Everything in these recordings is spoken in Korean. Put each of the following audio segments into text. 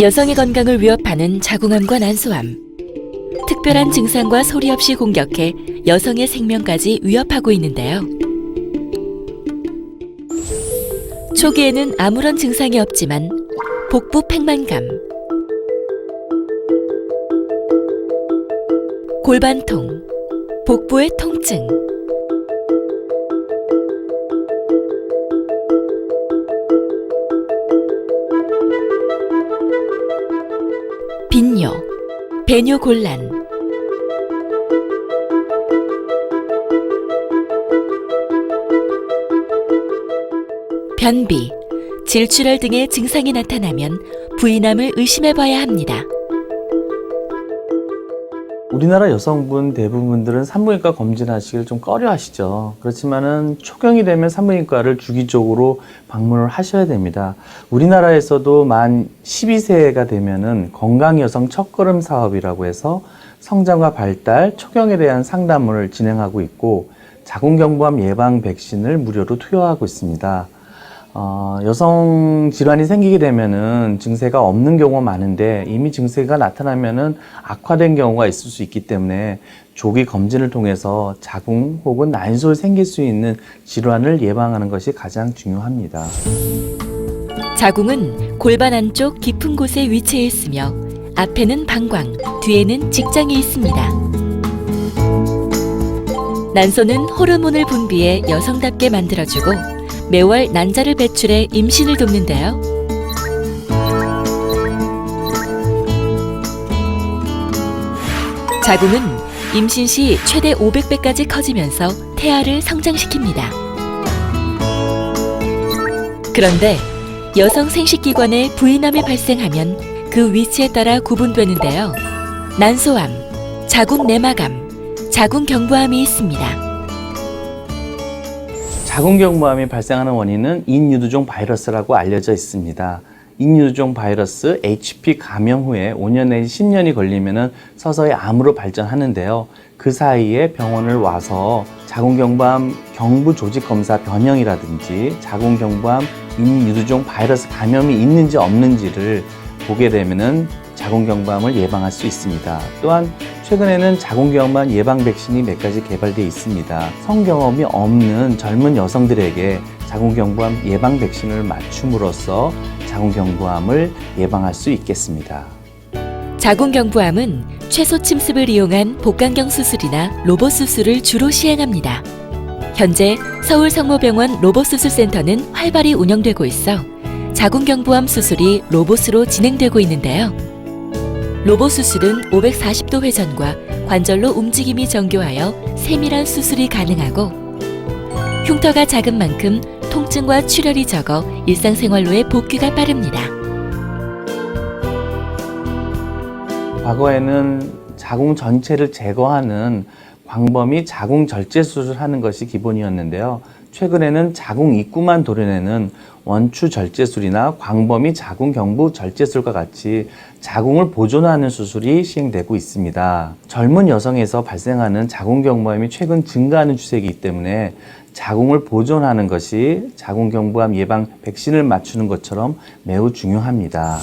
여성의 건강을 위협하는 자궁암과 난소암. 특별한 증상과 소리 없이 공격해 여성의 생명까지 위협하고 있는데요. 초기에는 아무런 증상이 없지만 복부 팽만감, 골반통, 복부의 통증, 빈뇨, 배뇨곤란, 변비, 질출혈 등의 증상이 나타나면 부인암을 의심해봐야 합니다. 우리나라 여성분 대부분들은 산부인과 검진하시기를 좀 꺼려 하시죠. 그렇지만은 초경이 되면 산부인과를 주기적으로 방문을 하셔야 됩니다. 우리나라에서도 만 12세가 되면은 건강 여성 첫걸음 사업이라고 해서 성장과 발달, 초경에 대한 상담을 진행하고 있고 자궁경부암 예방 백신을 무료로 투여하고 있습니다. 여성 질환이 생기게 되면은 증세가 없는 경우가 많은데 이미 증세가 나타나면은 악화된 경우가 있을 수 있기 때문에 조기 검진을 통해서 자궁 혹은 난소에 생길 수 있는 질환을 예방하는 것이 가장 중요합니다. 자궁은 골반 안쪽 깊은 곳에 위치해 있으며 앞에는 방광, 뒤에는 직장이 있습니다. 난소는 호르몬을 분비해 여성답게 만들어주고 매월 난자를 배출해 임신을 돕는데요. 자궁은 임신 시 최대 500배까지 커지면서 태아를 성장시킵니다. 그런데 여성 생식기관에 부인암이 발생하면 그 위치에 따라 구분되는데요. 난소암, 자궁내막암, 자궁경부암이 있습니다. 자궁경부암이 발생하는 원인은 인유두종 바이러스라고 알려져 있습니다. 인유두종 바이러스 HP 감염 후에 5년 내지 10년이 걸리면 서서히 암으로 발전하는데요. 그 사이에 병원을 와서 자궁경부암 경부 조직 검사 변형이라든지 자궁경부암 인유두종 바이러스 감염이 있는지 없는지를 보게 되면은 자궁경부암을 예방할 수 있습니다. 또한 최근에는 자궁경부암 예방 백신이 몇 가지 개발되어 있습니다. 성경험이 없는 젊은 여성들에게 자궁경부암 예방 백신을 맞춤으로써 자궁경부암을 예방할 수 있겠습니다. 자궁경부암은 최소 침습을 이용한 복강경 수술이나 로봇 수술을 주로 시행합니다. 현재 서울성모병원 로봇수술센터는 활발히 운영되고 있어 자궁경부암 수술이 로봇으로 진행되고 있는데요. 로봇 수술은 540도 회전과 관절로 움직임이 정교하여 세밀한 수술이 가능하고 흉터가 작은 만큼 통증과 출혈이 적어 일상생활로의 복귀가 빠릅니다. 과거에는 자궁 전체를 제거하는 광범위 자궁 절제 수술하는 것이 기본이었는데요. 최근에는 자궁 입구만 도려내는 원추 절제술이나 광범위 자궁 경부 절제술과 같이 자궁을 보존하는 수술이 시행되고 있습니다. 젊은 여성에서 발생하는 자궁경부암이 최근 증가하는 추세이기 때문에 자궁을 보존하는 것이 자궁경부암 예방 백신을 맞추는 것처럼 매우 중요합니다.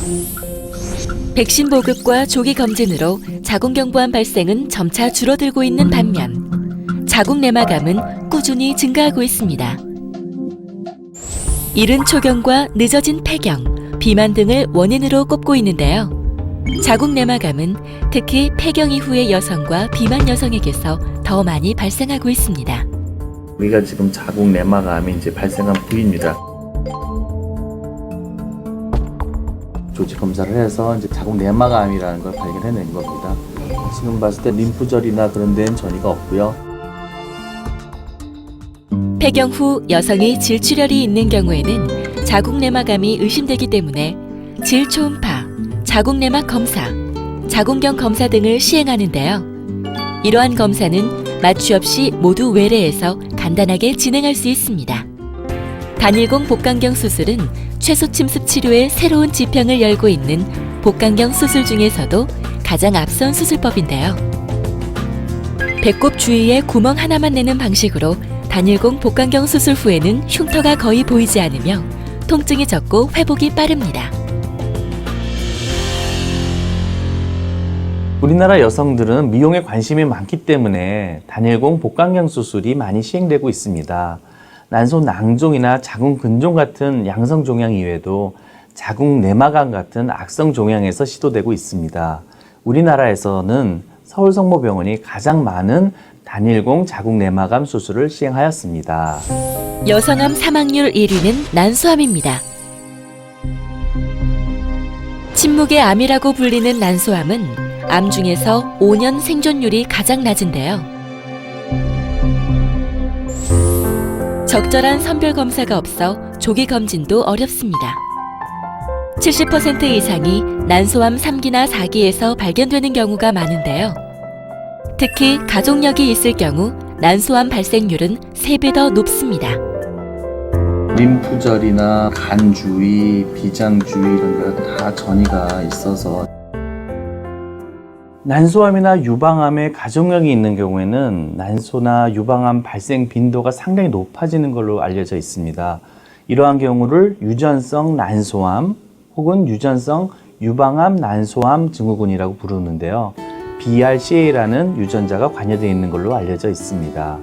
백신 보급과 조기 검진으로 자궁경부암 발생은 점차 줄어들고 있는 반면 자궁내막암은 꾸준히 증가하고 있습니다. 이른 초경과 늦어진 폐경, 비만 등을 원인으로 꼽고 있는데요. 자궁내막암은 특히 폐경 이후의 여성과 비만 여성에게서 더 많이 발생하고 있습니다. 우리가 지금 자궁내막암이 이제 발생한 부위입니다. 조직 검사를 해서 이제 자궁내막암이라는 걸 발견해낸 겁니다. 지금 봤을 때 림프절이나 그런 데는 전이가 없고요. 폐경 후 여성이 질출혈이 있는 경우에는 자궁내막암이 의심되기 때문에 질초음파, 자궁내막 검사, 자궁경 검사 등을 시행하는데요. 이러한 검사는 마취 없이 모두 외래에서 간단하게 진행할 수 있습니다. 단일공 복강경 수술은 최소 침습 치료의 새로운 지평을 열고 있는 복강경 수술 중에서도 가장 앞선 수술법인데요. 배꼽 주위에 구멍 하나만 내는 방식으로 단일공 복강경 수술 후에는 흉터가 거의 보이지 않으며 통증이 적고 회복이 빠릅니다. 우리나라 여성들은 미용에 관심이 많기 때문에 단일공 복강경 수술이 많이 시행되고 있습니다. 난소 낭종이나 자궁 근종 같은 양성 종양 이외에도 자궁 내막암 같은 악성 종양에서 시도되고 있습니다. 우리나라에서는 서울성모병원이 가장 많은 단일공 자궁 내막암 수술을 시행하였습니다. 여성암 사망률 1위는 난소암입니다. 침묵의 암이라고 불리는 난소암은 암 중에서 5년 생존율이 가장 낮은데요. 적절한 선별 검사가 없어 조기 검진도 어렵습니다. 70% 이상이 난소암 3기나 4기에서 발견되는 경우가 많은데요. 특히 가족력이 있을 경우 난소암 발생률은 3배 더 높습니다. 림프절이나 간 주위, 비장 주위 이런 데가 다 전이가 있어서 난소암이나 유방암에 가족력이 있는 경우에는 난소나 유방암 발생 빈도가 상당히 높아지는 걸로 알려져 있습니다. 이러한 경우를 유전성 난소암 혹은 유전성 유방암 난소암 증후군이라고 부르는데요. BRCA라는 유전자가 관여되어 있는 걸로 알려져 있습니다.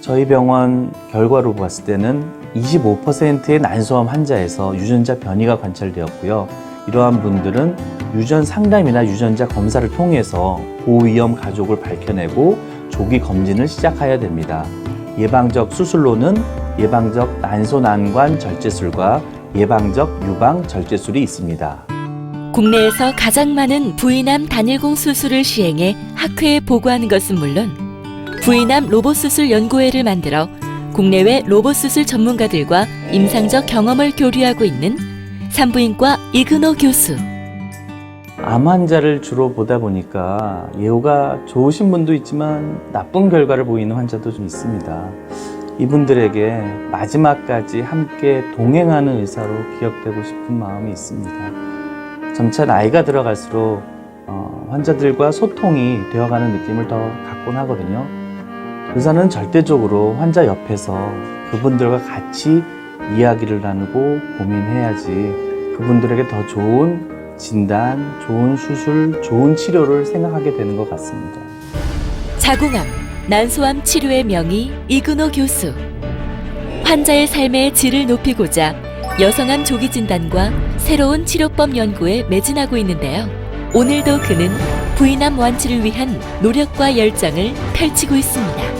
저희 병원 결과로 봤을 때는 25%의 난소암 환자에서 유전자 변이가 관찰되었고요. 이러한 분들은 유전 상담이나 유전자 검사를 통해서 고위험 가족을 밝혀내고 조기 검진을 시작해야 됩니다. 예방적 수술로는 예방적 난소난관 절제술과 예방적 유방 절제술이 있습니다. 국내에서 가장 많은 부인암 단일공 수술을 시행해 학회에 보고하는 것은 물론 부인암 로봇수술 연구회를 만들어 국내외 로봇수술 전문가들과 임상적 경험을 교류하고 있는 산부인과 이근호 교수. 암 환자를 주로 보다 보니까 예후가 좋으신 분도 있지만 나쁜 결과를 보이는 환자도 좀 있습니다. 이분들에게 마지막까지 함께 동행하는 의사로 기억되고 싶은 마음이 있습니다. 점차 나이가 들어갈수록 환자들과 소통이 되어가는 느낌을 더 갖곤 하거든요. 의사는 절대적으로 환자 옆에서 그분들과 같이 이야기를 나누고 고민해야지 그분들에게 더 좋은 진단, 좋은 수술, 좋은 치료를 생각하게 되는 것 같습니다. 자궁암, 난소암 치료의 명의 이근호 교수. 환자의 삶의 질을 높이고자 여성암 조기 진단과 새로운 치료법 연구에 매진하고 있는데요. 오늘도 그는 부인암 완치를 위한 노력과 열정을 펼치고 있습니다.